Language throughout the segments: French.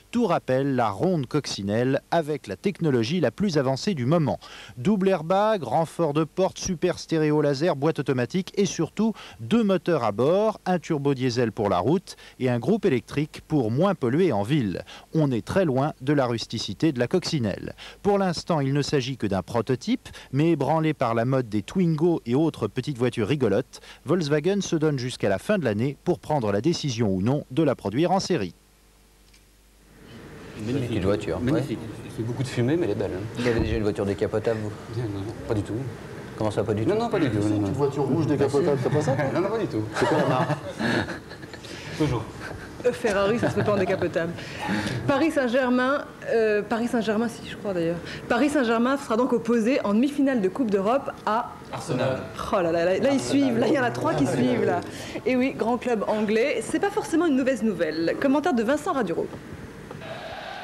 Tout rappelle la ronde coccinelle avec la technologie la plus avancée du moment. Double airbag, renfort de porte, super stéréo laser, boîte automatique et surtout 2 moteurs à bord, un turbo diesel pour la route et un groupe électrique pour moins polluer en ville. On est très loin de la rusticité de la coccinelle. Pour l'instant, il ne s'agit que d'un prototype, mais ébranlé par la mode des Twingo et autres petites voitures rigolotes, Volkswagen se donne jusqu'à la fin de l'année pour prendre la décision ou non de la produire en série. Magnifique voiture. Magnifique. Ouais. Il fait beaucoup de fumée, mais elle est belle. Hein. Vous avez déjà une voiture décapotable, vous? Non, pas du tout. Comment ça, pas du tout? Non, pas du tout. Une petite voiture rouge décapotable, t'as pas ça? Non, pas du tout. C'est quoi la marque? Toujours. Ferrari, ça se fait pas en décapotable. Paris Saint-Germain, si je crois d'ailleurs. Paris Saint-Germain sera donc opposé en demi-finale de Coupe d'Europe à Arsenal. Oh là, ils suivent, là il y en a 3 qui suivent là. Et oui, grand club anglais, c'est pas forcément une mauvaise nouvelle. Commentaire de Vincent Raduro.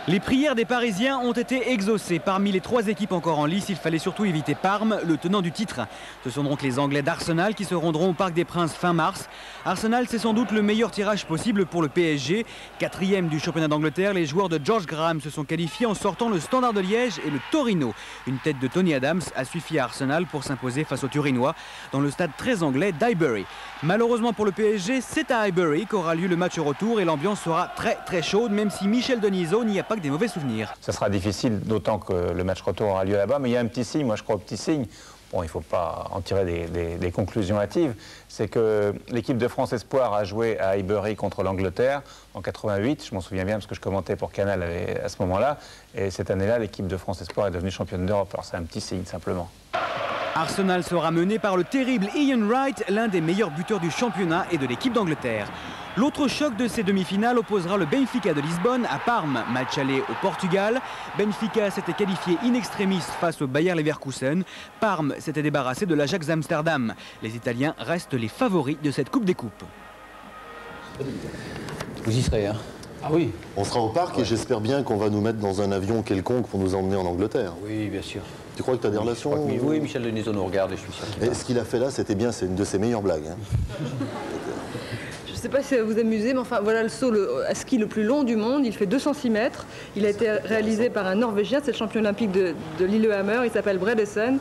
Les prières des Parisiens ont été exaucées. Parmi les 3 équipes encore en lice, il fallait surtout éviter Parme, le tenant du titre. Ce sont donc les Anglais d'Arsenal qui se rendront au Parc des Princes fin mars. Arsenal, c'est sans doute le meilleur tirage possible pour le PSG. 4e du championnat d'Angleterre, les joueurs de George Graham se sont qualifiés en sortant le Standard de Liège et le Torino. Une tête de Tony Adams a suffi à Arsenal pour s'imposer face aux Turinois dans le stade très anglais d'Highbury. Malheureusement pour le PSG, c'est à Highbury qu'aura lieu le match retour et l'ambiance sera très chaude, même si Michel Denisot n'y a pas que des mauvais souvenirs. Ça sera difficile, d'autant que le match retour aura lieu là-bas, mais il y a un petit signe, moi je crois au petit signe. Bon, il ne faut pas en tirer des conclusions hâtives. C'est que l'équipe de France Espoir a joué à Highbury contre l'Angleterre en 88. Je m'en souviens bien parce que je commentais pour Canal à ce moment-là. Et cette année-là, l'équipe de France Espoir est devenue championne d'Europe. Alors c'est un petit signe simplement. Arsenal sera mené par le terrible Ian Wright, l'un des meilleurs buteurs du championnat et de l'équipe d'Angleterre. L'autre choc de ces demi-finales opposera le Benfica de Lisbonne à Parme, match aller au Portugal. Benfica s'était qualifié in extremis face au Bayer Leverkusen. Parme s'était débarrassé de l'Ajax Amsterdam. Les Italiens restent les favoris de cette Coupe des Coupes. Vous y serez, hein? Ah oui. On sera au parc et j'espère bien qu'on va nous mettre dans un avion quelconque pour nous emmener en Angleterre. Oui, bien sûr. Tu crois que tu as des relations? Oui, Michel Denisot nous regarde et je suis sûr qu'il va. Ce qu'il a fait là, c'était bien, c'est une de ses meilleures blagues. Hein. Je ne sais pas si ça va vous amuser, mais enfin voilà le saut à ski le plus long du monde. Il fait 206 mètres. Il a été réalisé par un Norvégien, c'est le champion olympique de Lillehammer. Il s'appelle Bredesen.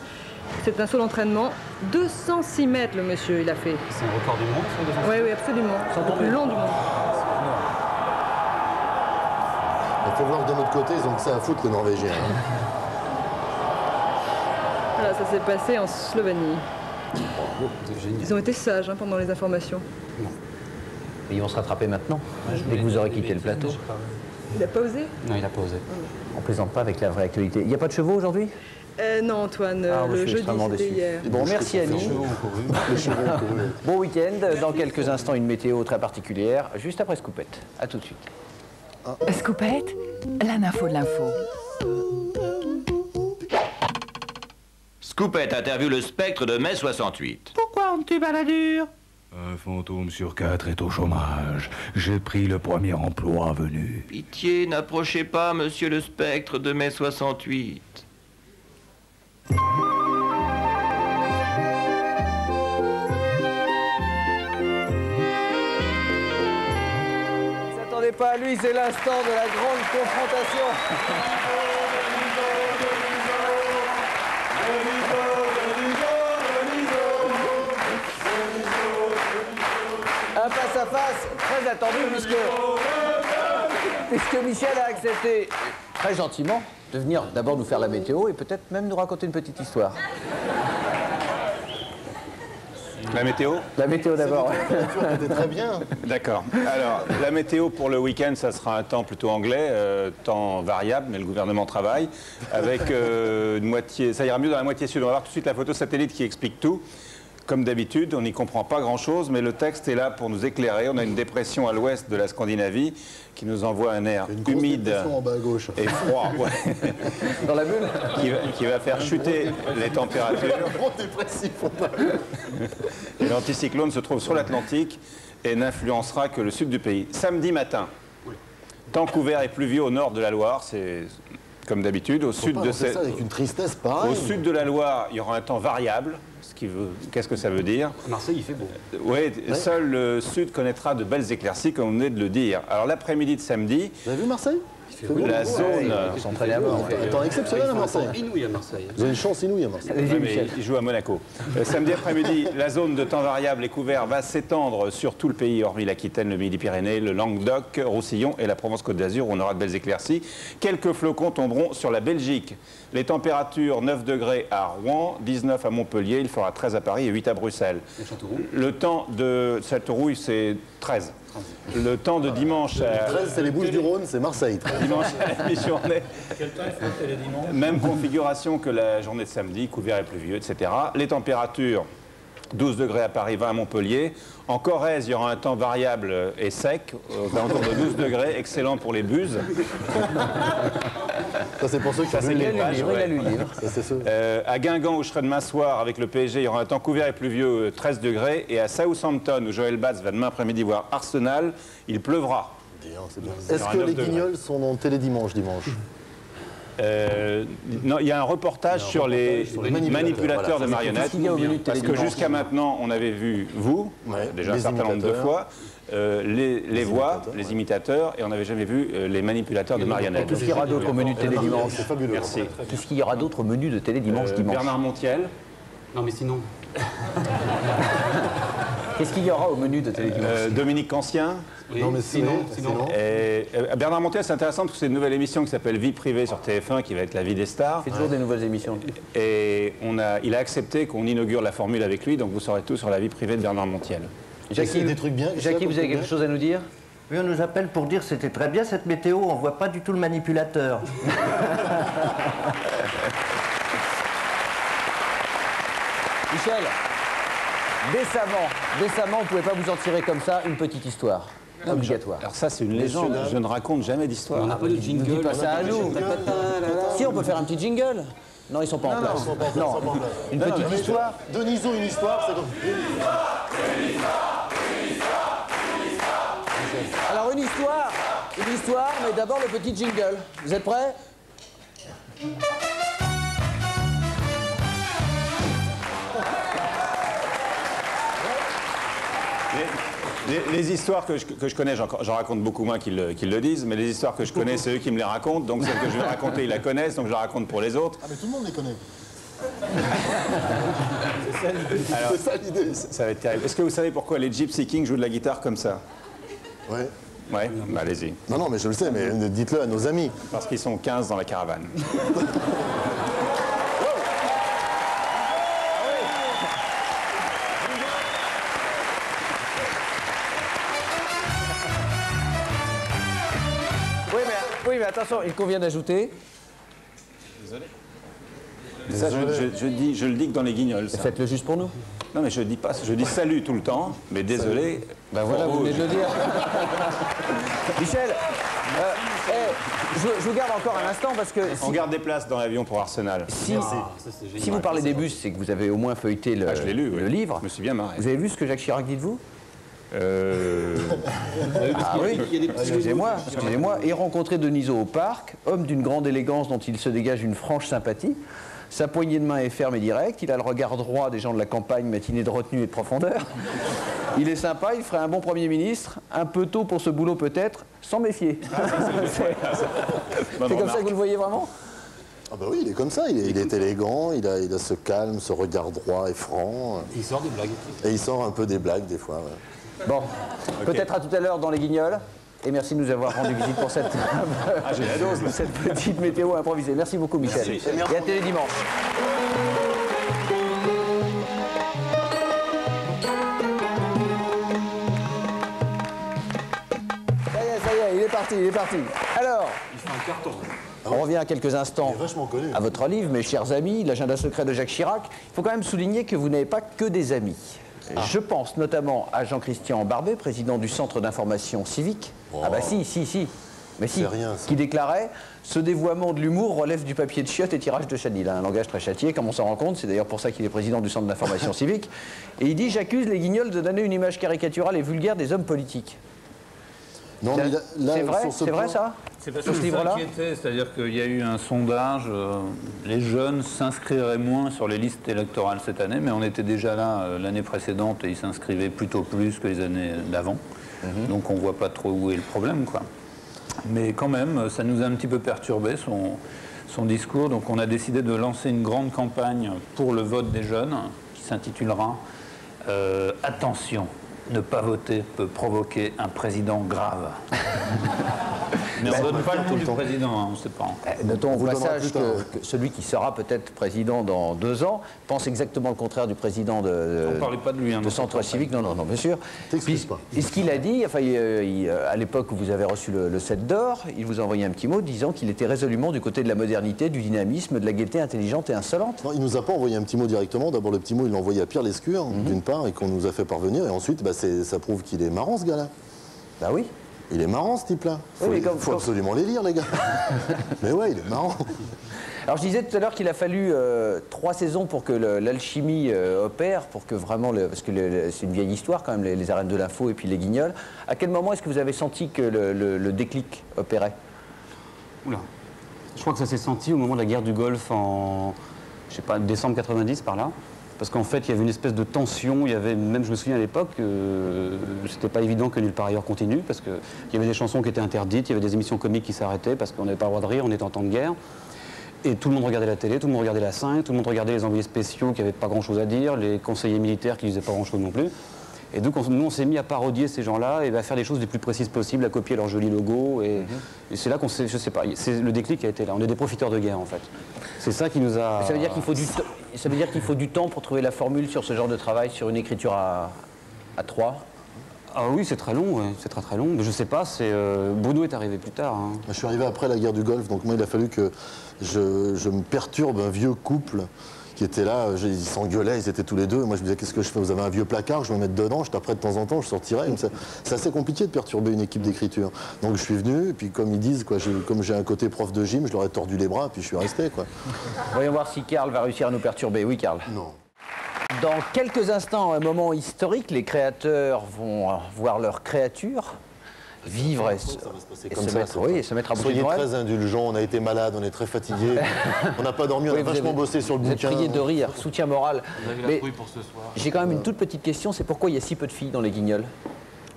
C'est un saut d'entraînement. 206 mètres, le monsieur, il a fait. C'est un record du monde, ça? Oui, absolument. C'est le plus long du monde. Il faut voir que de notre côté, ils ont que ça à foutre, les Norvégiens. Hein. Voilà, ça s'est passé en Slovénie. Ils ont été sages pendant les informations. Mais ils vont se rattraper maintenant, dès que vous aurez quitté le plateau. Il n'a pas osé? Non, il n'a pas osé. On ne plaisante pas avec la vraie actualité. Il n'y a pas de chevaux aujourd'hui? Non, Antoine, le jeudi, c'était hier. Bon, merci Annie. Bon week-end. Dans quelques instants, une météo très particulière, juste après Scoopette. A tout de suite. Scoopette, l'info de l'info. Scoopette interviewe le spectre de mai 68. Pourquoi on tue Balladur? Un fantôme sur 4 est au chômage. J'ai pris le premier emploi venu. Pitié, n'approchez pas, monsieur le spectre de mai 68. Ne s'attendez pas à lui, c'est l'instant de la grande confrontation. Un face-à-face très attendu puisque Michel a accepté très gentiment de venir d'abord nous faire la météo et peut-être même nous raconter une petite histoire. La météo? La météo d'abord. C'était très bien. D'accord. Alors, la météo pour le week-end, ça sera un temps plutôt anglais, temps variable, mais le gouvernement travaille, avec une moitié, ça ira mieux dans la moitié sud. On va voir tout de suite la photo satellite qui explique tout. Comme d'habitude, on n'y comprend pas grand-chose, mais le texte est là pour nous éclairer. On a une dépression à l'ouest de la Scandinavie qui nous envoie un air humide en bas à gauche. et froid. Ouais. Dans la bulle qui va faire chuter les températures. Et l'anticyclone se trouve sur l'Atlantique et n'influencera que le sud du pays. Samedi matin, temps couvert et pluvieux au nord de la Loire, c'est comme d'habitude. Au sud de ça avec une tristesse pareille. Au sud de la Loire, il y aura un temps variable. Qu'est-ce que ça veut dire? À Marseille, il fait beau. Oui, seul le sud connaîtra de belles éclaircies, comme on venait de le dire. Alors l'après-midi de samedi... Vous avez vu Marseille? La zone... Ils sont très à bord. Un temps exceptionnel à Marseille. Inouï à Marseille. Vous avez une chance inouïe à Marseille. Ouais, mais il joue à Monaco. Samedi après-midi, la zone de temps variable et couvert va s'étendre sur tout le pays, hormis l'Aquitaine, le Midi-Pyrénées, le Languedoc, Roussillon et la Provence-Côte d'Azur, où on aura de belles éclaircies. Quelques flocons tomberont sur la Belgique. Les températures, 9 degrés à Rouen, 19 à Montpellier, il fera 13 à Paris et 8 à Bruxelles. Et Châteauroux? Le temps de Châteauroux, c'est 13. Le temps de dimanche... 13, c'est les Bouches-du-Rhône, c'est Marseille. Dimanche à la mi-journée. Quel temps il faut les dimanches? Même configuration que la journée de samedi, couvert et pluvieux, etc. Les températures, 12 degrés à Paris, 20 à Montpellier. En Corrèze, il y aura un temps variable et sec, aux alentours de 12 degrés, excellent pour les buses. Ça, c'est pour ceux qui Ça, c'est lu quelle page, ouais. Ça, c'est ceux. À Guingamp, où je serai demain soir avec le PSG, il y aura un temps couvert et pluvieux, 13 degrés. Et à Southampton, où Joël Batz va demain après-midi voir Arsenal, il pleuvra. Est-ce que les Guignols sont dans Télédimanche dimanche? Non, il y a un reportage sur les manipulateurs de marionnettes. Parce que jusqu'à maintenant, on avait vu vous, déjà un certain nombre de fois, les voix, les imitateurs, et on n'avait jamais vu les manipulateurs de marionnettes. Qu'est-ce qu'il y aura d'autre au menu de Télédimanche? C'est fabuleux. Merci. Qu'est-ce qu'il y aura d'autre au menu de Télédimanche dimanche? Bernard Montiel. Non, mais sinon. Qu'est-ce qu'il y aura au menu de Télédimanche? Dominique Cancien. Oui, Non, mais sinon. Bernard Montiel, c'est intéressant parce que c'est une nouvelle émission qui s'appelle Vie privée sur TF1 qui va être la vie des stars. Il fait toujours des nouvelles émissions. Et il a accepté qu'on inaugure la formule avec lui, donc vous saurez tout sur la vie privée de Bernard Montiel. Jackie, des trucs bien. Jackie, vous avez quelque chose à nous dire? Oui, on nous appelle pour dire que c'était très bien cette météo, on voit pas du tout le manipulateur. Michel, décemment, vous pouvez pas vous en tirer comme ça une petite histoire. Obligatoire. Alors ça, c'est une légende. Je ne raconte jamais On d'histoire. n'a pas de jingle. Dis pas ça à nous. Si, on peut faire un petit jingle. Non, ils sont pas en place. Non, une petite histoire. Deniso, une histoire, c'est comme... Alors une histoire, mais d'abord le petit jingle. Vous êtes prêts? Les histoires que je connais, j'en raconte beaucoup moins qu'ils le disent, mais les histoires que je connais, c'est eux qui me les racontent, donc celles que je vais raconter, ils la connaissent, donc je la raconte pour les autres. Ah, mais tout le monde les connaît. Alors, C'est ça l'idée. ça va être terrible. Est-ce que vous savez pourquoi les Gypsy Kings jouent de la guitare comme ça? Ouais. Ouais, bah allez-y. Non, mais je le sais, mais dites-le à nos amis. Parce qu'ils sont 15 dans la caravane. Oui, mais attention, il convient d'ajouter. Ça, je le dis que dans les guignols. Ça. Faites-le juste pour nous. Non, mais je dis pas, je dis salut tout le temps, mais désolé. Ben voilà, vous venez de le dire. Michel, je vous garde encore un instant parce que... On garde des places dans l'avion pour Arsenal. Si vous parlez des bus, c'est que vous avez au moins feuilleté le, je l'ai lu, le livre. Je me suis bien marré. Vous avez vu ce que Jacques Chirac dit de vous? Ah oui, excusez-moi. Et rencontrer Deniso au parc, homme d'une grande élégance dont il se dégage une franche sympathie. Sa poignée de main est ferme et directe, il a le regard droit des gens de la campagne matinée de retenue et de profondeur. Il est sympa, il ferait un bon Premier ministre, un peu tôt pour ce boulot peut-être, sans méfier. C'est comme ça que vous le voyez vraiment? Ah bah oui, il est comme ça, il est élégant, il a ce calme, ce regard droit et franc. Il sort des blagues. Et il sort un peu des blagues des fois. Ouais. Bon, peut-être à tout à l'heure dans les Guignols. Et merci de nous avoir rendu visite pour cette, cette petite météo improvisée. Merci beaucoup, Michel. Merci. Et à Télédimanche. Ça y est, il est parti. Alors, Il fait un carton. on revient à quelques instants Il est vachement connu. à votre livre, mes chers amis, l'agenda secret de Jacques Chirac. Il faut quand même souligner que vous n'avez pas que des amis. Je pense notamment à Jean-Christian Barbet, président du Centre d'information civique. Ah bah si. Mais si, rien, ça. qui déclarait « Ce dévoiement de l'humour relève du papier de chiottes et tirage de chenilles ». Un langage très châtié, comme on s'en rend compte. C'est d'ailleurs pour ça qu'il est président du Centre d'information civique. Et il dit « J'accuse les Guignols de donner une image caricaturale et vulgaire des hommes politiques ». Non, mais là, C'est vrai, sur ce c'est vrai point- ça? C'est parce sur ce livre-là. C'est-à-dire qu'il y a eu un sondage, les jeunes s'inscriraient moins sur les listes électorales cette année, mais on était déjà là l'année précédente et ils s'inscrivaient plutôt plus que les années d'avant. Donc on ne voit pas trop où est le problème, quoi. Mais quand même, ça nous a un petit peu perturbé son discours. Donc on a décidé de lancer une grande campagne pour le vote des jeunes qui s'intitulera « Attention, ne pas voter peut provoquer un président grave ». Mais on ne donne pas le nom du président, hein, on ne sait pas. Notons au passage que celui qui sera peut-être président dans 2 ans pense exactement le contraire du président on ne parlait pas de lui, hein, de Centre Civique. Non, bien sûr. Et ce qu'il a dit, enfin, à l'époque où vous avez reçu le 7 d'or, il vous a envoyé un petit mot disant qu'il était résolument du côté de la modernité, du dynamisme, de la gaieté intelligente et insolente. Non, il ne nous a pas envoyé un petit mot directement. D'abord, le petit mot, il l'a envoyé à Pierre Lescure, d'une part, et qu'on nous a fait parvenir. Et ensuite, ça prouve qu'il est marrant, ce gars-là. Bah oui. Il est marrant, ce type-là. Il faut absolument les lire, les gars. Mais ouais, il est marrant. Alors je disais tout à l'heure qu'il a fallu 3 saisons pour que l'alchimie opère, pour que vraiment, parce que c'est une vieille histoire quand même, les arènes de l'info et puis les Guignols. À quel moment est-ce que vous avez senti que le déclic opérait? Oula. Je crois que ça s'est senti au moment de la guerre du Golfe en, je sais pas, décembre 90 par là. Parce qu'en fait, il y avait une espèce de tension, il y avait, même je me souviens à l'époque, c'était pas évident que Nulle part ailleurs continue, parce qu'il y avait des chansons qui étaient interdites, il y avait des émissions comiques qui s'arrêtaient, parce qu'on n'avait pas le droit de rire, on était en temps de guerre. Et tout le monde regardait la télé, tout le monde regardait la 5, tout le monde regardait les envoyés spéciaux qui n'avaient pas grand-chose à dire, les conseillers militaires qui ne disaient pas grand chose non plus. Et donc nous on s'est mis à parodier ces gens-là et à faire les choses les plus précises possibles, à copier leur joli logo. Et c'est là qu'on s'est, je sais pas, le déclic a été là. On est des profiteurs de guerre en fait. C'est ça qui nous a... Mais ça veut dire qu'il faut du temps. Ça veut dire qu'il faut du temps pour trouver la formule sur ce genre de travail, sur une écriture à 3. Ah oui, c'est très long, ouais. C'est très long. Mais je sais pas, Bruno est arrivé plus tard. Hein. Je suis arrivé après la guerre du Golfe, donc moi il a fallu que je me perturbe un vieux couple qui était là, ils s'engueulaient, ils étaient tous les deux. Moi je me disais, qu'est-ce que je fais? Vous avez un vieux placard, je vais me mettre dedans, je taperai de temps en temps, je sortirai. C'est assez compliqué de perturber une équipe d'écriture. Donc je suis venu, et puis comme ils disent, quoi, comme j'ai un côté prof de gym, je leur ai tordu les bras, puis je suis resté. Quoi. Voyons voir si Karl va réussir à nous perturber. Oui, Karl. Non. Dans quelques instants, un moment historique, les créateurs vont voir leur créature vivre et se mettre à bouger. Soyez très indulgents, on a été malade, on est très fatigué, on n'a pas dormi, on a vachement bossé sur le bouquin. Vous êtes prié de rire, soutien moral. Vous avez la trouille pour ce soir. J'ai quand même une toute petite question, c'est pourquoi il y a si peu de filles dans les Guignols?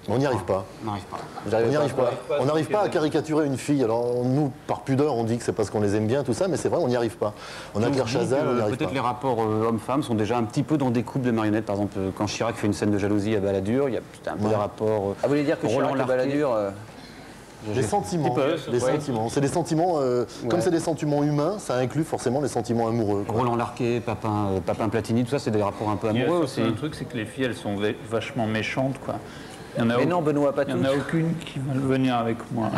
On n'y arrive pas. On n'arrive pas. On n'y arrive pas. On n'arrive pas à caricaturer une fille. Alors nous, par pudeur, on dit que c'est parce qu'on les aime bien, tout ça, mais c'est vrai, on n'y arrive pas. On a Claire Chazal, on n'y arrive pas. Peut-être les rapports hommes-femmes sont déjà un petit peu dans des couples de marionnettes. Par exemple, quand Chirac fait une scène de jalousie à Balladur, il y a un peu des rapports... Ah, vous voulez dire que Chirac et Balladur... Les sentiments, c'est des sentiments, comme c'est des sentiments humains, ça inclut forcément les sentiments amoureux. Quoi. Roland Larquet, Papin Platini, tout ça, c'est des rapports un peu amoureux aussi. Un truc, c'est que les filles, elles sont vachement méchantes, quoi. Mais non, Benoît, pas tous. Il n'y en a aucune qui va venir avec moi.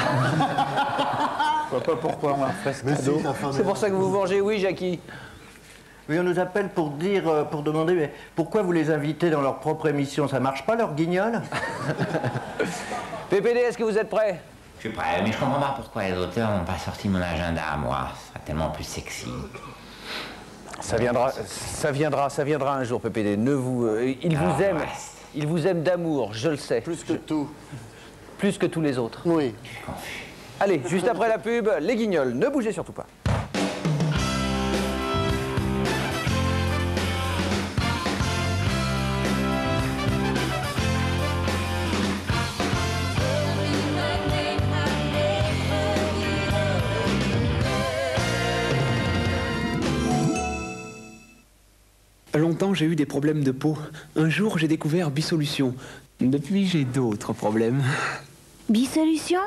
Je vois pas pourquoi on leur fait ce cadeau. C'est pour ça que vous vengez, oui, Jackie. Oui, on nous appelle pour demander, mais pourquoi vous les invitez dans leur propre émission? Ça marche pas, leur Guignol? PPD, est-ce que vous êtes prêts? Je suis prêt, mais je comprends pas pourquoi les auteurs n'ont pas sorti mon agenda à moi. Ce sera tellement plus sexy. Ça viendra un jour, PPD. Il vous aime d'amour, je le sais. Plus que tout. Plus que tous les autres. Oui. Allez, juste après la pub, les Guignols, ne bougez surtout pas. Longtemps, j'ai eu des problèmes de peau. Un jour, j'ai découvert Bisolution. Depuis, j'ai d'autres problèmes. Bisolution?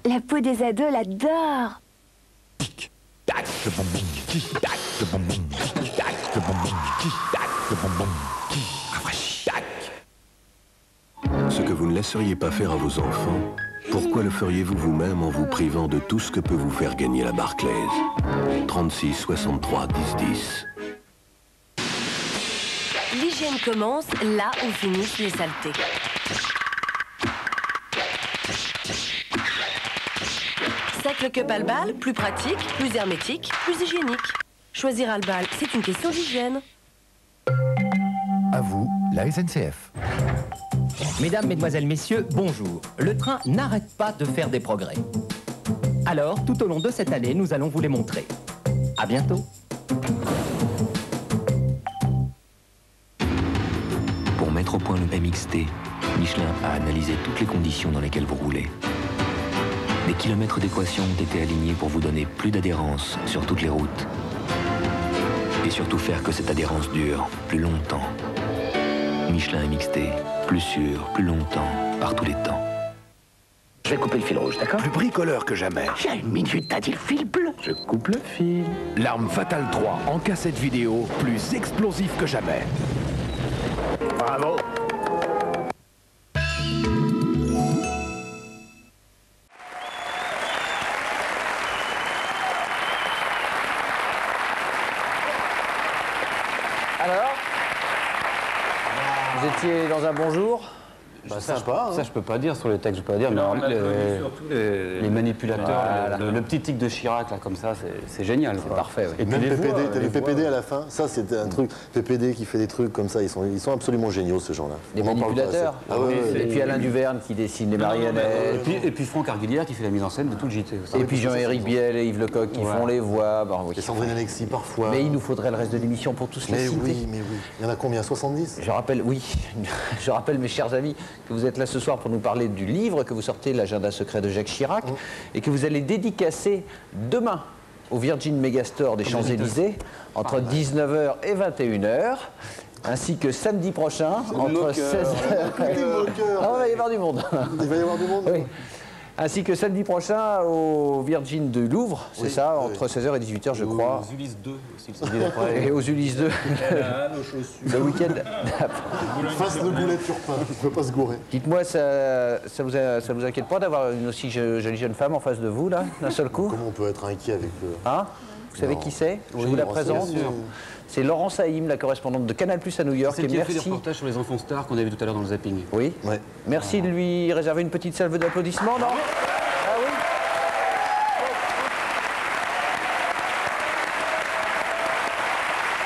La peau des ados l'adore. Ce que vous ne laisseriez pas faire à vos enfants, pourquoi le feriez-vous vous-même en vous privant de tout ce que peut vous faire gagner la Barclays? 36 63 10 10. L'hygiène commence là où finissent les saletés. Sec le cup Albal, plus pratique, plus hermétique, plus hygiénique. Choisir Albal, c'est une question d'hygiène. À vous, la SNCF. Mesdames, Mesdemoiselles, Messieurs, bonjour. Le train n'arrête pas de faire des progrès. Alors, tout au long de cette année, nous allons vous les montrer. À bientôt. Pour mettre au point le MXT, Michelin a analysé toutes les conditions dans lesquelles vous roulez. Des kilomètres d'équations ont été alignés pour vous donner plus d'adhérence sur toutes les routes. Et surtout faire que cette adhérence dure plus longtemps. Michelin MXT, plus sûr, plus longtemps, par tous les temps. Je vais couper le fil rouge, d'accord? Plus bricoleur que jamais. Il y a une minute, t'as dit le fil bleu. Je coupe le fil. L'arme fatale 3 en cassette vidéo, plus explosif que jamais. Bravo. Alors, vous étiez dans un bon jour? Bah, ça, je peux pas dire sur les textes, je peux pas dire, mais surtout les manipulateurs, le petit tic de Chirac, là, comme ça, c'est génial. C'est parfait, oui. Et même PPD, t'avais PPD à la fin, ça c'était un truc, PPD qui fait des trucs comme ça, ils sont absolument géniaux ces gens-là. Des manipulateurs. Ah, ouais, et puis Alain Duverne qui dessine les marionnettes. Et puis Franck Arguilière qui fait la mise en scène de tout le JT. Et puis Jean-Éric Biel et Yves Lecoq qui font les voix. Et Sandrine Alexis parfois. Mais il nous faudrait le reste de l'émission pour tous les citer. Mais oui. Il y en a combien? 70? Je rappelle, je rappelle mes chers amis que vous êtes là ce soir pour nous parler du livre que vous sortez, l'agenda secret de Jacques Chirac, et que vous allez dédicacer demain au Virgin Megastore des Champs-Élysées entre 19h et 21h, ainsi que samedi prochain entre 16h. Ah, il va y avoir du monde. Il va y avoir du monde. Oui. Ainsi que samedi prochain au Virgin de Louvre, c'est ça, entre 16h et 18h, je crois. Aux Ulysses 2 aussi, le samedi d'après. Et aux Ulysses 2. Le week-end. Face de boulet turpin, il ne peut pas se gourer. Dites-moi, ça vous inquiète pas d'avoir une aussi jolie jeune femme en face de vous, là, d'un seul coup? Comment on peut être inquiet avec le... Hein? Vous savez qui c'est? Je vous la présente. C'est Laurence Haïm, la correspondante de Canal+ à New York. C'est qui a fait des reportages sur les enfants stars qu'on a vu tout à l'heure dans le zapping. Oui. Merci de lui réserver une petite salve d'applaudissements, non? Ah oui.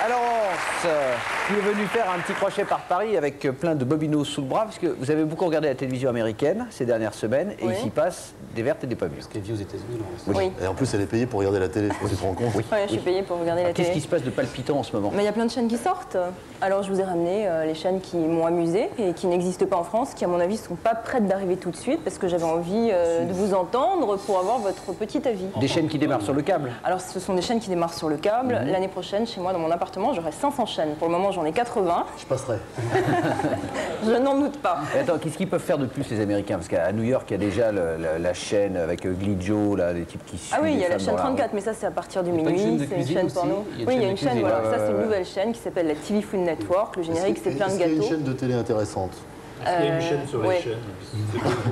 Alors, qui est venu faire un petit crochet par Paris avec plein de bobinos sous le bras, parce que vous avez beaucoup regardé la télévision américaine ces dernières semaines, et il s'y passe des vertes et des pas mûres. Ce qui est vu aux États-Unis, Oui. Et en plus, elle est payée pour regarder la télé, tu te rends compte? Oui, je suis payée pour regarder la télé. Qu'est-ce qui se passe de palpitant en ce moment? Mais il y a plein de chaînes qui sortent. Alors je vous ai ramené les chaînes qui m'ont amusé et qui n'existent pas en France, qui à mon avis ne sont pas prêtes d'arriver tout de suite, parce que j'avais envie de vous entendre pour avoir votre petit avis. Des chaînes qui démarrent sur le câble? Alors ce sont des chaînes qui démarrent sur le câble. L'année prochaine, chez moi, dans mon appartement, j'aurai 500 chaînes. Pour le moment, j'en ai 80. Je passerai. Je n'en doute pas. Et attends, qu'est-ce qu'ils peuvent faire de plus les Américains? Parce qu'à New York, il y a déjà la chaîne avec Glee Joe, là, les types qui suivent. Ah oui, il y a la femmes chaîne dans 34, mais ça c'est à partir du Il y a pas une minuit, chaîne de c'est une cuisine chaîne aussi? porno. Il y a une Oui, il y a chaîne une de chaîne, cuisine. voilà, ça c'est une nouvelle chaîne qui s'appelle la TV Food Network. Le générique c'est plein de Est-ce qu'il y a gâteaux. une chaîne de télé intéressante? Est-ce qu'il y a une chaîne sur les chaînes?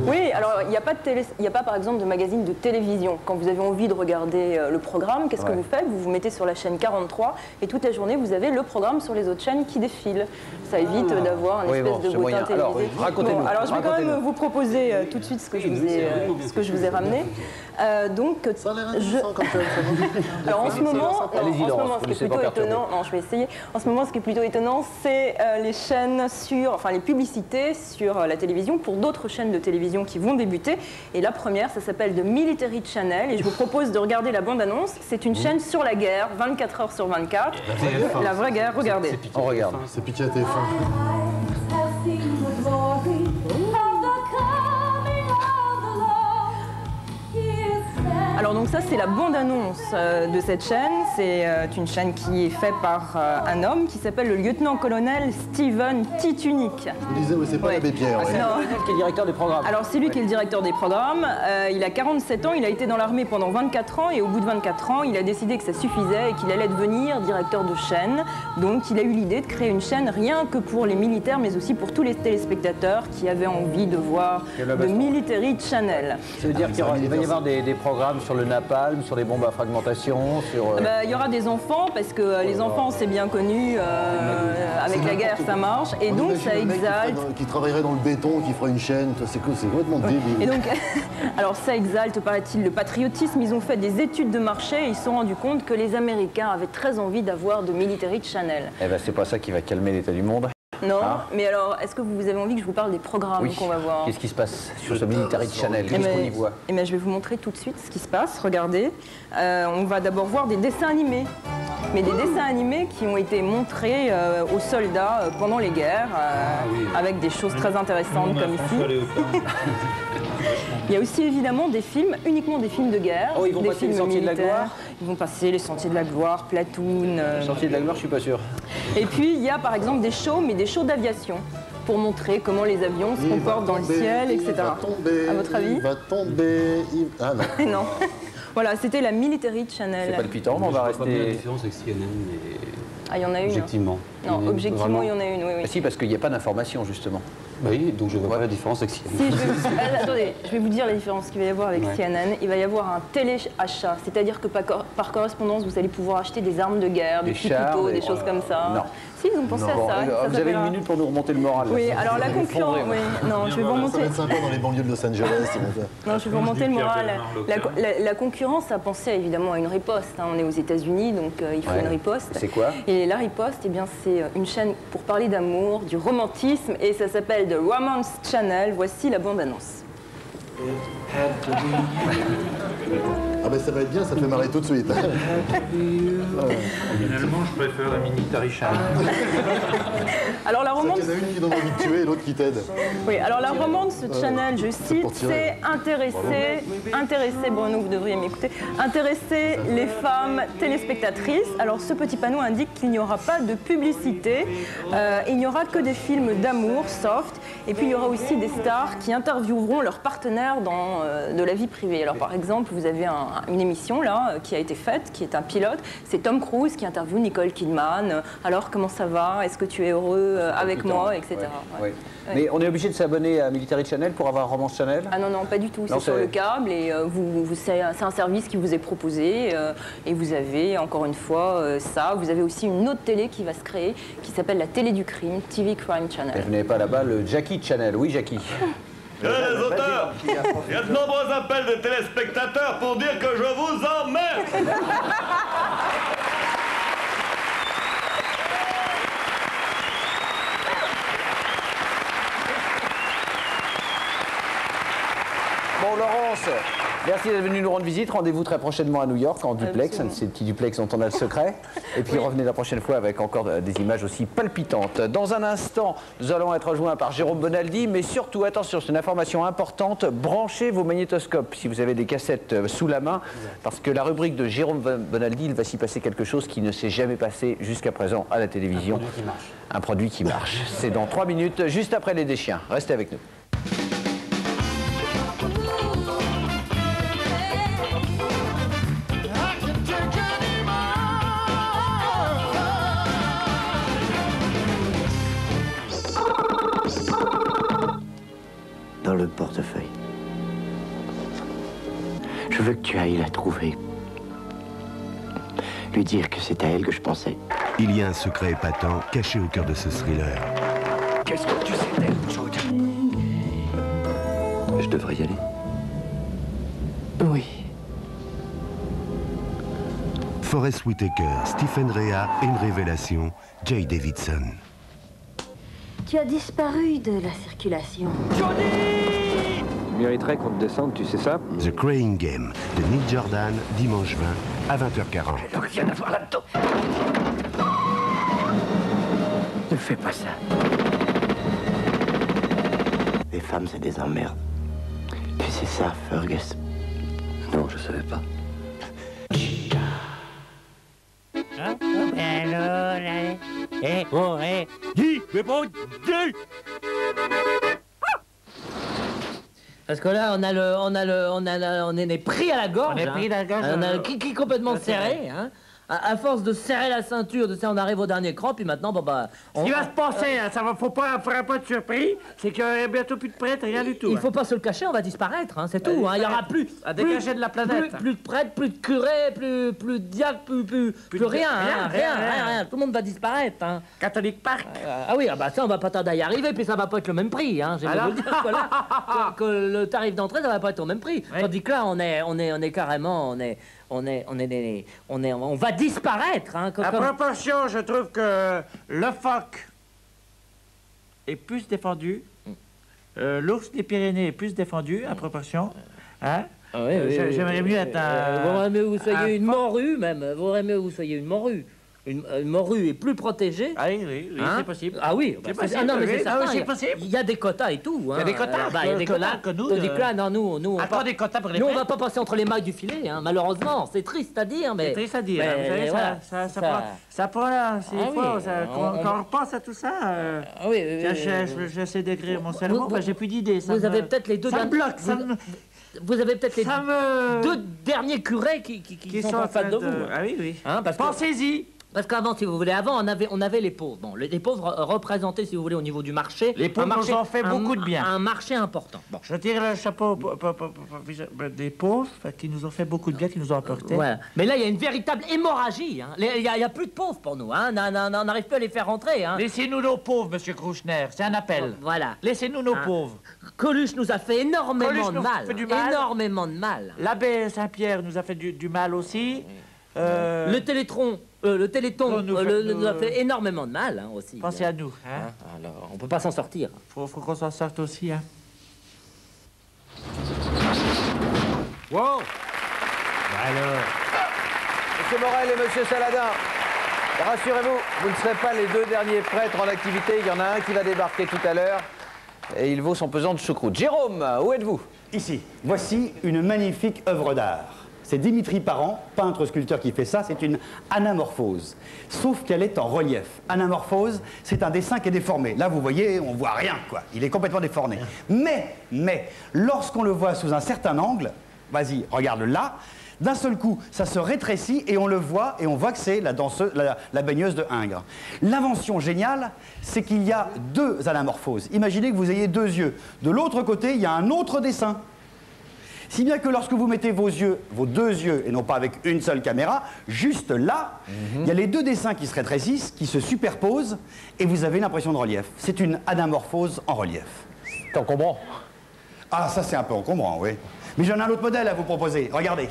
Oui, alors il n'y a pas de télé, il n'y a pas par exemple de magazine de télévision. Quand vous avez envie de regarder le programme, qu'est-ce que vous faites? Vous vous mettez sur la chaîne 43 et toute la journée vous avez le programme sur les autres chaînes qui défilent. Ça évite d'avoir un espèce de bottin télévisé. Racontez-nous. Alors je vais quand même vous proposer tout de suite ce que je vous ai ramené. Donc, alors en ce moment, ce qui est plutôt étonnant, non, je vais essayer. En ce moment, ce qui est plutôt étonnant, c'est les chaînes les publicités sur la télévision pour d'autres chaînes de télévision qui vont débuter. Et la première, ça s'appelle The Military Channel. Et je vous propose de regarder la bande-annonce. C'est une chaîne sur la guerre, 24 heures sur 24. La vraie guerre, regardez. On regarde. C'est piqué à TF1. Alors donc ça c'est la bande-annonce de cette chaîne. C'est une chaîne qui est faite par un homme qui s'appelle le lieutenant-colonel Steven Titunik. Je vous disais, oui, c'est pas l'abbé Pierre. C'est lui qui est le directeur des programmes. Alors c'est lui qui est le directeur des programmes. Il a 47 ans, il a été dans l'armée pendant 24 ans et au bout de 24 ans, il a décidé que ça suffisait et qu'il allait devenir directeur de chaîne. Donc il a eu l'idée de créer une chaîne rien que pour les militaires mais aussi pour tous les téléspectateurs qui avaient envie de voir le Military Channel. Ça veut dire qu'il va y avoir des programmes sur le napalm, sur les bombes à fragmentation, sur... Il y aura des enfants, parce que les enfants, c'est bien connu, avec la guerre, ça marche, et donc ça exalte... Qui travaillerait dans le béton, qui fera une chaîne, c'est complètement débile. Et donc, alors ça exalte, paraît-il, le patriotisme. Ils ont fait des études de marché et ils se sont rendus compte que les Américains avaient très envie d'avoir de Military Channel. Eh ben c'est pas ça qui va calmer l'état du monde. Non, Ah. mais alors, est-ce que vous avez envie que je vous parle des programmes Oui. qu'on va voir? Qu'est-ce qui se passe sur ce Military Channel? Qu'est-ce qu'on y voit? Eh bien, je vais vous montrer tout de suite ce qui se passe. Regardez, on va d'abord voir des dessins animés. Mais des dessins animés qui ont été montrés aux soldats pendant les guerres, avec des choses très intéressantes comme ici. Il y a aussi évidemment des films, uniquement des films de guerre. Oh, ils vont des passer films les Sentiers de la militaires. Gloire? Ils vont passer les Sentiers de la Gloire, Platoon. Les Sentiers de la Gloire, je suis pas sûr. Et puis il y a par exemple des shows, mais des shows d'aviation, pour montrer comment les avions se comportent dans le ciel, etc. À votre avis? Il va tomber. Ah non. Non. Voilà, c'était la Military Channel. C'est palpitant, mais on va Je vois bien la rester... différence avec CNN et... Ah, il y en a une. Objectivement. Non, objectivement, il y en a une, oui. Ah si, parce qu'il n'y a pas d'information, justement. Oui, donc je vois pas la différence avec CNN. Si, attendez, je vais vous dire la différence qu'il va y avoir avec CNN. Il va y avoir un téléachat, c'est-à-dire que par correspondance, vous allez pouvoir acheter des armes de guerre, des petits couteaux, des choses comme ça. Non. Si, ils ont pensé à ça. Bon, ça vous avez une minute pour nous remonter le moral. Oui, là. alors la concurrence, oui. Non, je vais vous remonter. Ça va être sympa dans les banlieues de Los Angeles. Non, je vais vous remonter le moral. La concurrence a pensé évidemment à une riposte. Hein. On est aux États-Unis, donc il faut une riposte. C'est quoi? Et la riposte, eh bien, c'est une chaîne pour parler d'amour, du romantisme, et ça s'appelle The Romance Channel. Voici la bande-annonce. Ah ben ça va être bien, ça te fait marrer tout de suite. Finalement, je préfère la Military Channel. Alors la romance... Il y en a une qui donne envie de tuer et l'autre qui t'aide. Oui, alors la Romance Channel, je cite, pour tirer. c'est intéresser, Bruno, vous devriez m'écouter, intéresser les femmes téléspectatrices. Alors ce petit panneau indique qu'il n'y aura pas de publicité, il n'y aura que des films d'amour, soft, et puis il y aura aussi des stars qui intervieweront leurs partenaires dans de la vie privée. Alors par exemple, vous avez une émission là qui a été faite, qui est un pilote, c'est Tom Cruise qui interviewe Nicole Kidman. Alors comment ça va? Est-ce que tu es heureux avec moi, etc. Ouais. Mais on est obligé de s'abonner à Military Channel pour avoir Romance Channel? Ah non, non, pas du tout. C'est sur le câble et c'est un service qui vous est proposé et vous avez encore une fois ça. Vous avez aussi une autre télé qui va se créer qui s'appelle la télé du crime, TV Crime Channel. Et vous n'avez pas là-bas le Jackie Channel? Oui, Jackie. Les auteurs, il y a de nombreux appels de téléspectateurs pour dire que je vous emmerde. Bon, Laurence, merci d'être venue nous rendre visite. Rendez-vous très prochainement à New York en duplex, un de ces petits duplex dont on a le secret. Et puis revenez la prochaine fois avec encore des images aussi palpitantes. Dans un instant, nous allons être rejoints par Jérôme Bonaldi, mais surtout, attention, c'est une information importante, branchez vos magnétoscopes si vous avez des cassettes sous la main, parce que la rubrique de Jérôme Bonaldi, il va s'y passer quelque chose qui ne s'est jamais passé jusqu'à présent à la télévision. Un produit qui marche. C'est dans 3 minutes, juste après les Deschiens. Restez avec nous. Dans le portefeuille. Je veux que tu ailles la trouver. Lui dire que c'est à elle que je pensais. Il y a un secret épatant caché au cœur de ce thriller. Qu'est-ce que tu sais d'elle, Jude? Je devrais y aller. Oui. Forest Whitaker, Stephen Rea et une révélation, Jay Davidson. Tu as disparu de la circulation. Tu mériterais qu'on te descende, tu sais ça? The Crying Game de Nick Jordan, dimanche 20 à 20h40. Donc rien à voir là-dedans. Ne fais pas ça. Les femmes, c'est des emmerdes. Tu sais ça, Fergus? Non, je savais pas. Dis, mais bon, dis! Parce que là, on est pris à la gorge. On est pris à la gorge. On a le kiki complètement serré. Hein. À force de serrer la ceinture, on arrive au dernier cran, puis maintenant, bon bah... Ce qui va se passer, hein, ça va, faut pas faire pas de surprise, c'est qu'il y a bientôt plus de prêtres, rien du tout. Il faut pas se le cacher, on va disparaître, hein, c'est tout. Hein. Il y aura plus... À dégager de la planète. Plus de prêtres, plus de curés, plus de diacres, plus rien, rien. Tout le monde va disparaître. Hein. Catholic Park. Ah oui, ah bah ça, on va pas tarder à y arriver, puis ça va pas être le même prix. Hein. J'ai vous le dire que là, que le tarif d'entrée, ça va pas être au même prix. Oui. Tandis que là, on est carrément... On va disparaître. Hein, à proportion, je trouve que le phoque est plus défendu. L'ours des Pyrénées est plus défendu, à proportion. Hein? J'aimerais mieux être un... Vaudrait mieux que vous soyez une morue, même. Vaudrait mieux que vous soyez une morue. Une morue est plus protégée. Ah oui, c'est possible. Ah oui, c'est possible. non, mais c'est certain. C'est possible. Il y a des quotas et tout. Il y a des quotas. Il y a des quotas que nous... nous encore des quotas pour les nous, on va pas passer entre les mailles du filet, hein, malheureusement. C'est triste à dire, mais... C'est triste à dire. Vous savez, ça prend là. Quand on repense à tout ça... J'essaie d'écrire mon cerveau, j'ai plus d'idées. Vous avez peut-être les deux... Ça me bloque. Vous avez peut-être les deux derniers curés qui sont en face de vous. Ah oui. Hein, pensez-y. Parce qu'avant, si vous voulez, on avait les pauvres. Bon, les pauvres représentaient, si vous voulez, au niveau du marché. Les pauvres nous ont fait beaucoup de bien. Un marché important. Bon. Je tire le chapeau des pauvres qui nous ont fait beaucoup de bien, qui nous ont apporté. Ouais. Mais là, il y a une véritable hémorragie. Hein. Il y a plus de pauvres pour nous. Hein. On n'arrive plus à les faire rentrer. Hein. Laissez-nous nos pauvres, monsieur Krouchner. C'est un appel. Voilà. Laissez-nous nos pauvres. Coluche nous a fait énormément de mal. Énormément de mal. L'abbé Saint-Pierre nous a fait du mal aussi. Le Téléthon nous a fait énormément de mal hein, aussi. Pensez à nous. Hein? Alors, on peut pas s'en sortir. Faut qu'on s'en sorte aussi. Hein. Wow. Alors. Monsieur Morel et Monsieur Saladin, rassurez-vous, vous ne serez pas les deux derniers prêtres en activité. Il y en a un qui va débarquer tout à l'heure et il vaut son pesant de choucroute. Jérôme, où êtes-vous? Ici. Voici une magnifique œuvre d'art. C'est Dimitri Parent, peintre-sculpteur qui fait ça, c'est une anamorphose. Sauf qu'elle est en relief. Anamorphose, c'est un dessin qui est déformé. Là, vous voyez, on voit rien, quoi. Il est complètement déformé. Mais, lorsqu'on le voit sous un certain angle, vas-y, regarde là, d'un seul coup, ça se rétrécit et on le voit, et on voit que c'est la baigneuse de Ingres. L'invention géniale, c'est qu'il y a deux anamorphoses. Imaginez que vous ayez deux yeux. De l'autre côté, il y a un autre dessin. Si bien que lorsque vous mettez vos deux yeux, et non pas avec une seule caméra, juste là, il y a les deux dessins qui se rétrécissent, qui se superposent, et vous avez une impression de relief. C'est une anamorphose en relief. C'est encombrant. Ah, ça c'est un peu encombrant, oui. Mais j'en ai un autre modèle à vous proposer. Regardez.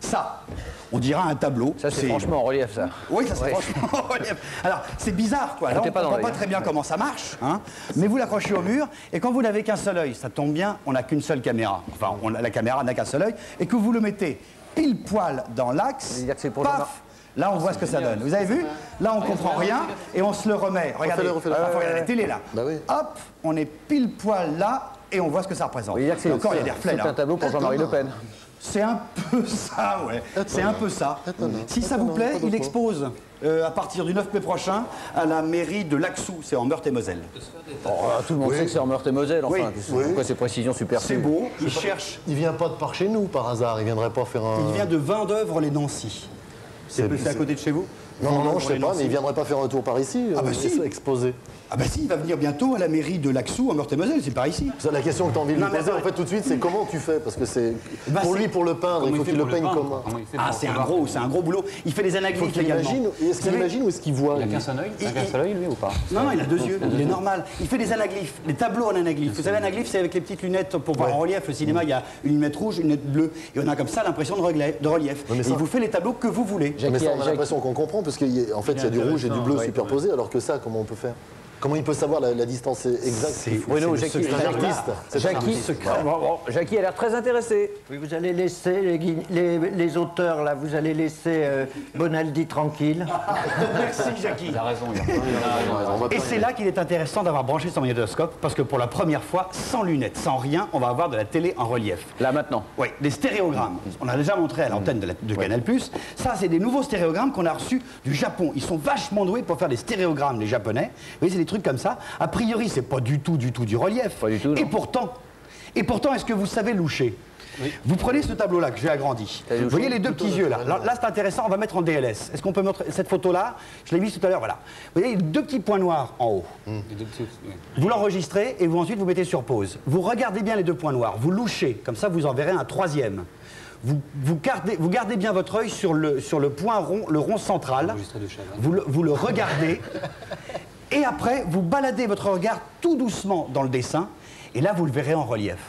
Ça, on dirait un tableau. Ça, c'est franchement en relief, ça. Oui, ça, c'est franchement en relief. Alors, c'est bizarre, quoi. Là, on ne comprend pas très bien comment ça marche, hein. Mais vous l'accrochez au mur, et quand vous n'avez qu'un seul œil, ça tombe bien, on n'a qu'une seule caméra. Enfin, la caméra n'a qu'un seul œil, et que vous le mettez pile poil dans l'axe, paf, là, on voit ce que ça donne. Vous avez vu? Là, on comprend rien, et on se le remet. Regardez, regardez la télé, là. Bah oui. Hop, on est pile poil là, et on voit ce que ça représente. Oui, et encore, il y a des reflets, là. C'est un tableau pour Jean-Marie Le Pen. C'est un peu ça, ouais. C'est un peu ça. Si ça vous plaît, il expose à partir du 9 mai prochain à la mairie de Laxou, c'est en Meurthe-et-Moselle. Tout le monde sait que c'est en Meurthe-et-Moselle, enfin. Pourquoi ces précisions superflues? C'est beau, il cherche. Il vient pas de par chez nous, par hasard, il viendrait pas faire un... Il vient de Vendœuvre-les-Nancy. C'est à côté de chez vous? Non, je sais pas, mais il viendrait pas faire un tour par ici, exposer. Ah bah si, il va venir bientôt à la mairie de Laxou, en Meurthe-et-Moselle, c'est par ici. La question que tu as envie de lui poser, en fait, tout de suite, c'est comment tu fais? Parce que c'est... Pour lui, pour le peindre, il faut qu'il le peigne comment? Ah, c'est un gros boulot. Il fait des anaglyphes également. Est-ce qu'il imagine ou est-ce qu'il voit? Il n'a qu'un seul œil? Il a qu'un seul œil, lui, ou pas? Non, il a deux yeux, il est normal. Il fait des anaglyphes, des tableaux en anaglyphes. Vous savez, anaglyphes, c'est avec les petites lunettes pour voir en relief. Le cinéma, il y a une lunette rouge, une lunette bleue, et on a comme ça l'impression de relief. Et il vous fait les tableaux que vous voulez. Mais ça, on a l'impression qu'on comprend, parce qu'en fait, il y a du rouge et du bleu superposés, alors que ça, comment on peut faire? Comment il peut savoir la distance exacte? Bruno, Jackie, c'est un artiste. Jackie a l'air très intéressé. Oui, vous allez laisser les auteurs, là, vous allez laisser Bonaldi tranquille. Merci, Jackie. Il a raison. Et c'est là qu'il est intéressant d'avoir branché son magnétoscope, parce que pour la première fois, sans lunettes, sans rien, on va avoir de la télé en relief. Là, maintenant? Oui, des stéréogrammes. On a déjà montré à l'antenne de Canal+. Ça, c'est des nouveaux stéréogrammes qu'on a reçus du Japon. Ils sont vachement doués pour faire des stéréogrammes, les Japonais. Vous voyez, c'est des trucs comme ça. A priori, c'est pas du tout du relief. Pas du tout, non. Et pourtant, est-ce que vous savez loucher? Oui. Vous prenez ce tableau-là que j'ai agrandi. Vous voyez les deux petits yeux là. Là, c'est intéressant, on va mettre en DLS. Est-ce qu'on peut montrer cette photo-là? Je l'ai mise tout à l'heure, voilà. Vous voyez les deux petits points noirs en haut. Vous l'enregistrez et ensuite vous mettez sur pause. Vous regardez bien les deux points noirs, vous louchez, comme ça vous en verrez un troisième. Vous gardez bien votre œil sur le point rond, le rond central. Vous le regardez. Et après, vous baladez votre regard tout doucement dans le dessin, et là, vous le verrez en relief.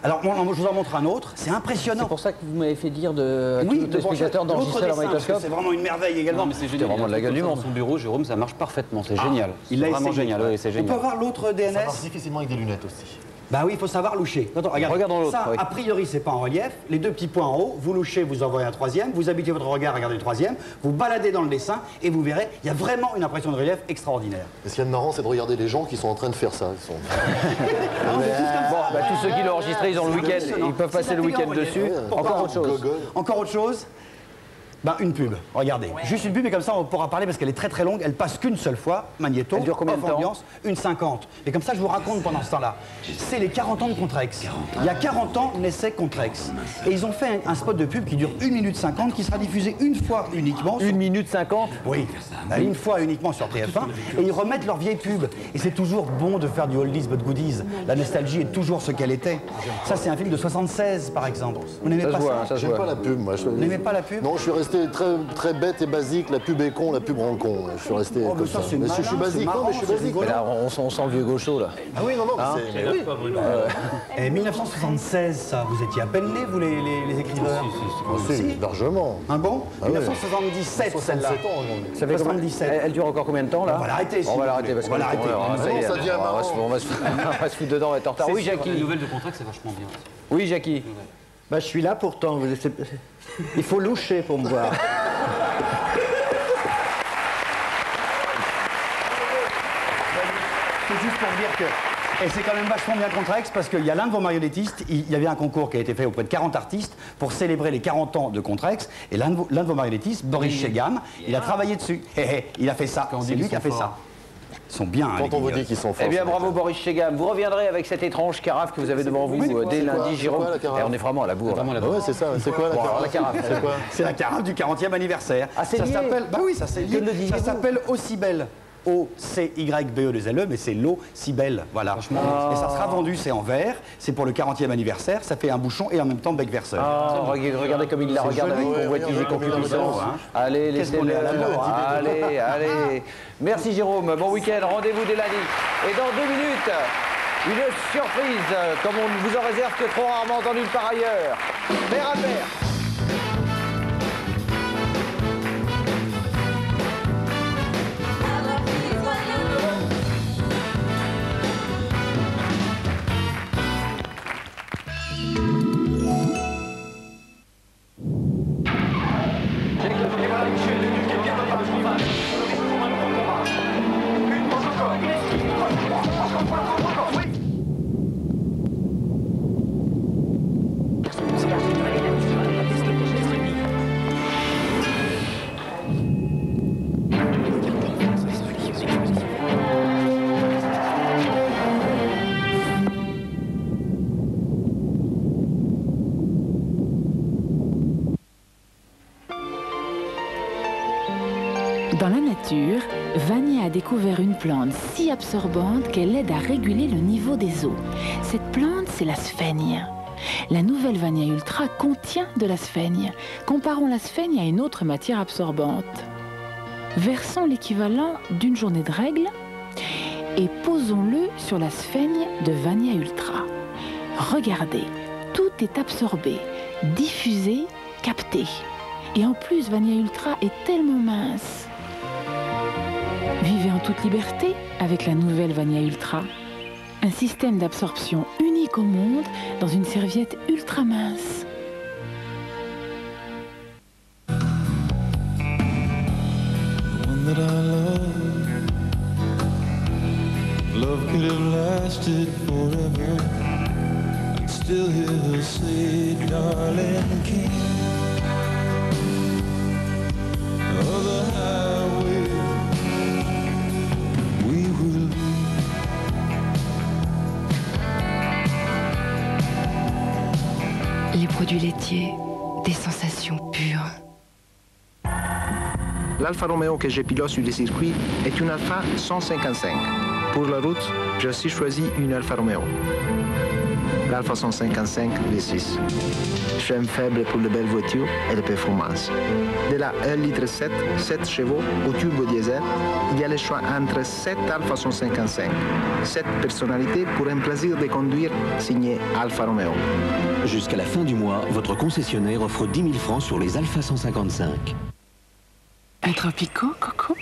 Alors, moi, je vous en montre un autre, c'est impressionnant. C'est pour ça que vous m'avez fait dire à tous les spectateurs d'enregistrer leur magnétoscope. C'est vraiment une merveille également. Non, mais c'est génial. vraiment de la gueule du monde. Son bureau, Jérôme, ça marche parfaitement, c'est génial. Il C'est a vraiment essayé. génial, oui, c'est génial. On peut voir l'autre DNS. Ça marche difficilement avec des lunettes aussi. Bah oui, il faut savoir loucher. Attends, Regardons l'autre, ça, oui. a priori, c'est pas en relief. Les deux petits points en haut, vous louchez, vous envoyez un troisième, vous habitez votre regard, regardez le troisième, vous baladez dans le dessin et vous verrez, il y a vraiment une impression de relief extraordinaire. Et ce qui est marrant, c'est de regarder les gens qui sont en train de faire ça. Ils sont... Tous ceux qui l'ont enregistré, ils ont le week-end, ils peuvent passer le week-end dessus. Encore autre chose. Encore autre chose. Ben, une pub, regardez. Juste une pub, et comme ça on pourra parler parce qu'elle est très très longue, elle passe qu'une seule fois, magnéto, elle dure combien de temps? ambiance, 1,50. Et comme ça je vous raconte pendant ce temps-là. C'est les 40 ans de Contrex. Il y a 40 ans naissait Contrex. Et ils ont fait un spot de pub qui dure 1 minute 50, qui sera diffusé une fois uniquement. 1 minute 50? Oui, une fois uniquement sur TF1. Et ils remettent leurs vieilles pubs. Et c'est toujours bon de faire du oldies but goodies. La nostalgie est toujours ce qu'elle était. Ça c'est un film de 76 par exemple. Vous n'aimez pas ça? J'aime pas la pub, moi. Vous n'aimez pas la pub? Non, je suis resté très bête et basique. La pub est con, la pub rend con. Je suis resté comme ça. Mais je suis basique, non, mais je suis basique. Mais là, on sent le vieux gaucho, là. Ah oui, non, Hein mais oui. Et 1976, ça, vous étiez à peine nés, vous les écriveurs? Si, largement. Un bon? Ah oui. 1977, celle-là. 67 ans aujourd'hui. Ça fait 77. Elle dure encore combien de temps, là? On va l'arrêter. On va l'arrêter parce qu'on va l'arrêter. Ça devient marrant. On va se foutre dedans, on va être en retard. Oui, Jackie. Les nouvelles de Contrex, c'est vachement bien. Oui, Jackie. Bah, je suis là pourtant. Il faut loucher pour me voir. C'est juste pour dire que... Et c'est quand même vachement bien Contrex parce qu'il y a l'un de vos marionnettistes, il y avait un concours qui a été fait auprès de 40 artistes pour célébrer les 40 ans de Contrex. Et l'un de vos marionnettistes, Boris Chegam, il a travaillé dessus. Il a fait ça. C'est lui qui a fait ça. Ils sont bien. Quand on vous dit qu'ils sont forts. Eh bien, bravo Boris Chegam. Vous reviendrez avec cette étrange carafe que vous avez devant vous dès lundi, Jérôme. la carafe? Et on est vraiment à la bourre. Ouais, c'est ça. C'est quoi la carafe? La carafe, c'est quoi? C'est la carafe du 40e anniversaire. Ah, c'est ça lié? s'appelle... Bah oui, ça c'est lié. Que le disiez-vous? Ça s'appelle Aussi Belle. O-C-Y-B-E-2-L-E, mais c'est l'eau si belle, voilà. Et ça sera vendu, c'est en verre, c'est pour le 40e anniversaire, ça fait un bouchon et en même temps bec verseur. Regardez comme il la regarde avec convoitise et concupiscence. Allez, laissez-le à l'amour. Allez, allez. Merci Jérôme, bon week-end, rendez-vous dès lundi. Et dans 2 minutes, une surprise, comme on ne vous en réserve que trop rarement entendu par ailleurs. Père à père. Dans la nature, Vania a découvert une plante si absorbante qu'elle aide à réguler le niveau des eaux. Cette plante, c'est la sphaigne. La nouvelle Vania Ultra contient de la sphaigne. Comparons la sphaigne à une autre matière absorbante. Versons l'équivalent d'une journée de règle et posons-le sur la sphaigne de Vania Ultra. Regardez, tout est absorbé, diffusé, capté. Et en plus, Vania Ultra est tellement mince. Vivez en toute liberté avec la nouvelle Vania Ultra. Un système d'absorption unique au monde dans une serviette ultra mince. That I love could have lasted forever. I'd still hear her say, darling, king of the highway we will Les produits laitiers, des sensations pures. L'Alfa Romeo que je pilote sur les circuits est une Alfa 155. Pour la route, j'ai aussi choisi une Alfa Romeo. L'Alfa 155 V6. j'aime faible pour les belles voitures et les performances. De la 1,7 litre, 7 chevaux au turbo diesel, il y a le choix entre 7 Alfa 155. 7 personnalités pour un plaisir de conduire signé Alfa Romeo. Jusqu'à la fin du mois, votre concessionnaire offre 10 000 francs sur les Alfa 155. Un tropico, Coco?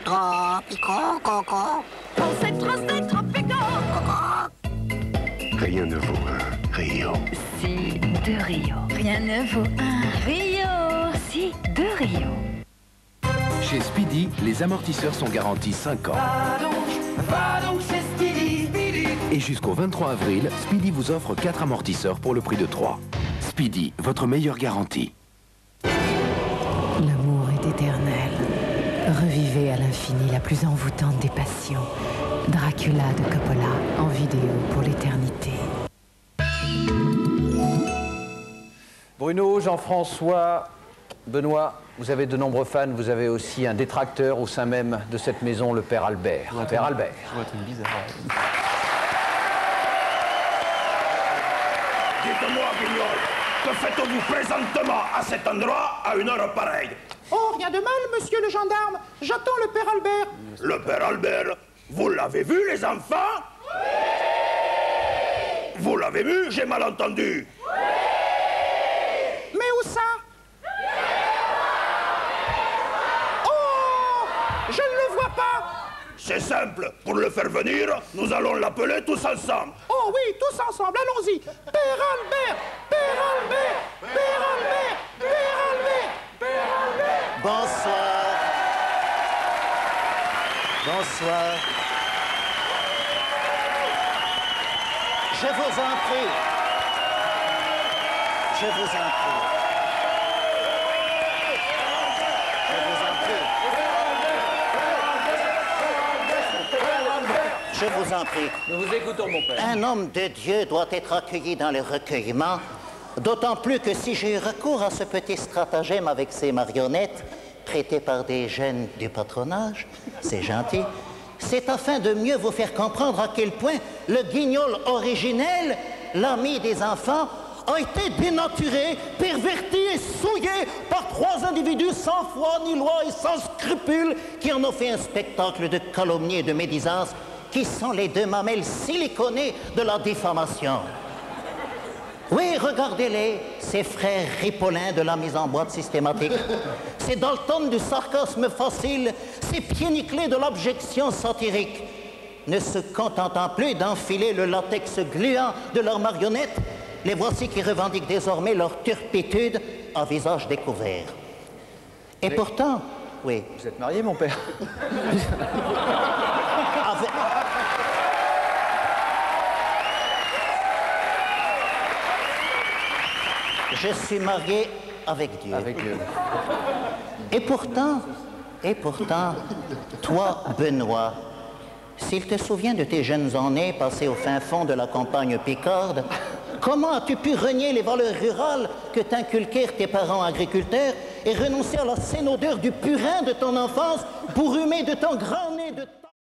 Tropico, Coco. Oh, c'est tropico, Coco. Rien ne vaut un Rio. Si, de Rio. Rien ne vaut un Rio. Si, de Rio. Chez Speedy, les amortisseurs sont garantis 5 ans. Va donc chez Speedy, Speedy. Et jusqu'au 23 avril, Speedy vous offre 4 amortisseurs pour le prix de 3. Speedy, votre meilleure garantie. L'amour est éternel. Revivez à l'infini la plus envoûtante des passions. Dracula de Coppola, en vidéo pour l'éternité. Bruno, Jean-François, Benoît, vous avez de nombreux fans, vous avez aussi un détracteur au sein même de cette maison, le père Albert. Le père Albert. Je vois un truc bizarre. Dites-moi, Guignol, que faites-vous présentement à cet endroit à une heure pareille? Oh, rien de mal, monsieur le gendarme. J'attends le père Albert. Le père Albert, vous l'avez vu, les enfants? Oui! Vous l'avez vu? J'ai mal entendu. Oui! Mais où ça? Oh! Je ne le vois pas. C'est simple. Pour le faire venir, nous allons l'appeler tous ensemble. Oh oui, tous ensemble, allons-y. Père Albert! Père Albert! Père Albert! Père Albert! Père Albert! Bonsoir. Bonsoir. Je vous en prie. Je vous en prie. Je vous en prie. Je vous en prie. Nous vous écoutons, mon père. Un homme de Dieu doit être accueilli dans le recueillement, d'autant plus que si j'ai eu recours à ce petit stratagème avec ces marionnettes, prêtées par des jeunes du patronage, c'est gentil, c'est afin de mieux vous faire comprendre à quel point le guignol originel, l'ami des enfants, a été dénaturé, perverti et souillé par 3 individus sans foi ni loi et sans scrupules qui en ont fait un spectacle de calomnie et de médisance qui sont les 2 mamelles siliconées de la diffamation. Oui, regardez-les, ces frères ripolins de la mise en boîte systématique, ces Dalton du sarcasme facile, ces pieds nickelés de l'objection satirique. Ne se contentant plus d'enfiler le latex gluant de leurs marionnettes, les voici qui revendiquent désormais leur turpitude à visage découvert. Et pourtant, oui. Vous êtes marié, mon père? Je suis marié avec Dieu. Avec Dieu. Et pourtant, toi, Benoît, s'il te souvient de tes jeunes années passées au fin fond de la campagne picarde, comment as-tu pu renier les valeurs rurales que t'inculquèrent tes parents agriculteurs et renoncer à la saine odeur du purin de ton enfance pour humer de ton grand